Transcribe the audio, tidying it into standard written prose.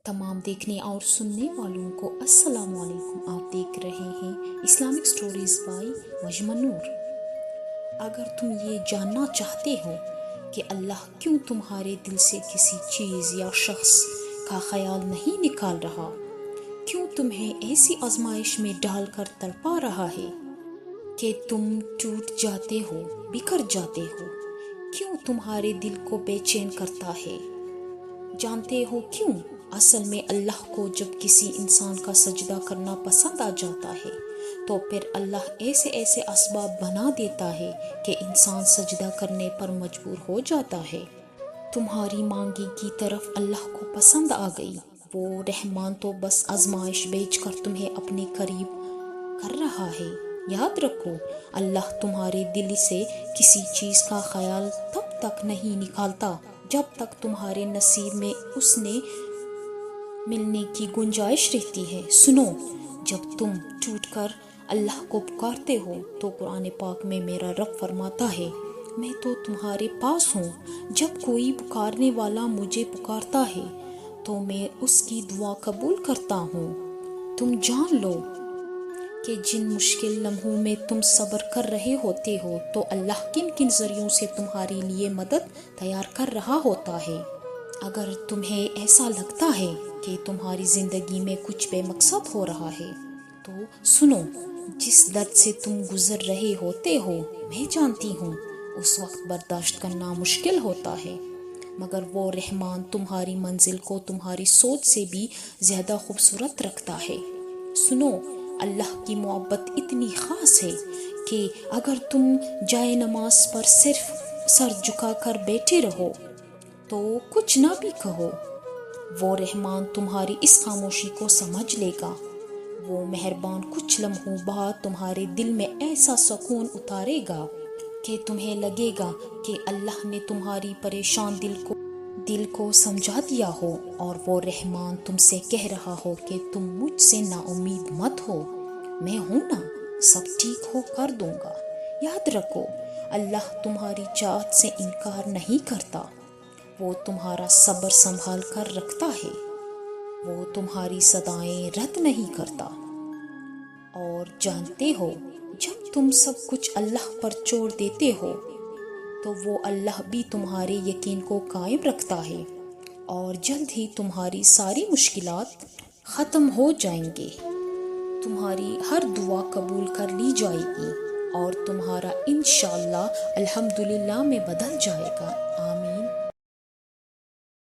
तमाम देखने और सुनने वालों को अस्सलाम वालेकुम। आप देख रहे हैं इस्लामिक स्टोरीज बाय मजमन नूर। अगर तुम ये जानना चाहते हो कि अल्लाह क्यों तुम्हारे दिल से किसी चीज़ या शख्स का ख्याल नहीं निकाल रहा, क्यों तुम्हें ऐसी आजमाइश में डालकर तड़पा रहा है कि तुम टूट जाते हो, बिखर जाते हो, क्यों तुम्हारे दिल को बेचैन करता है? जानते हो क्यों? असल में अल्लाह को जब किसी इंसान का सजदा करना पसंद आ जाता है तो फिर अल्लाह ऐसे ऐसे असबाब बना देता है कि इंसान सजदा करने पर मजबूर हो जाता है। तुम्हारी मांगी की तरफ अल्लाह को पसंद आ गई। वो रहमान तो बस आजमाइश बेचकर तुम्हें अपने करीब कर रहा है। याद रखो, अल्लाह तुम्हारे दिल से किसी चीज़ का ख्याल तब तक नहीं निकालता जब तक तुम्हारे नसीब में उसने मिलने की गुंजाइश रहती है। सुनो, जब तुम टूटकर अल्लाह को पुकारते हो तो कुरान पाक में मेरा रब फरमाता है, मैं तो तुम्हारे पास हूँ। जब कोई पुकारने वाला मुझे पुकारता है तो मैं उसकी दुआ कबूल करता हूँ। तुम जान लो कि जिन मुश्किल लम्हों में तुम सब्र कर रहे होते हो तो अल्लाह किन किन जरियों से तुम्हारे लिए मदद तैयार कर रहा होता है। अगर तुम्हें ऐसा लगता है कि तुम्हारी जिंदगी में कुछ बेमकसद हो रहा है तो सुनो, जिस दर्द से तुम गुजर रहे होते हो मैं जानती हूँ, उस वक्त बर्दाश्त करना मुश्किल होता है, मगर वो रहमान तुम्हारी मंजिल को तुम्हारी सोच से भी ज्यादा खूबसूरत रखता है। सुनो, अल्लाह की मोहब्बत इतनी खास है कि अगर तुम जाए नमाज पर सिर्फ सर झुकाकर बैठे रहो तो कुछ ना भी कहो, वो रहमान तुम्हारी इस खामोशी को समझ लेगा। वो मेहरबान कुछ लम्हों बाद तुम्हारे दिल में ऐसा सुकून उतारेगा कि तुम्हें लगेगा कि अल्लाह ने तुम्हारी परेशान दिल को समझा दिया हो, और वो रहमान तुमसे कह रहा हो कि तुम मुझसे नाउम्मीद मत हो, मैं हूं ना, सब ठीक हो कर दूंगा। याद रखो, अल्लाह तुम्हारी चाहत से इनकार नहीं करता। वो तुम्हारा सब्र संभाल कर रखता है। वो तुम्हारी सदाएं रद्द नहीं करता। और जानते हो, जब तुम सब कुछ अल्लाह पर छोड़ देते हो तो वो अल्लाह भी तुम्हारे यकीन को कायम रखता है, और जल्द ही तुम्हारी सारी मुश्किलात ख़त्म हो जाएंगे। तुम्हारी हर दुआ कबूल कर ली जाएगी और तुम्हारा इंशाअल्लाह अल्हम्दुलिल्लाह में बदल जाएगा।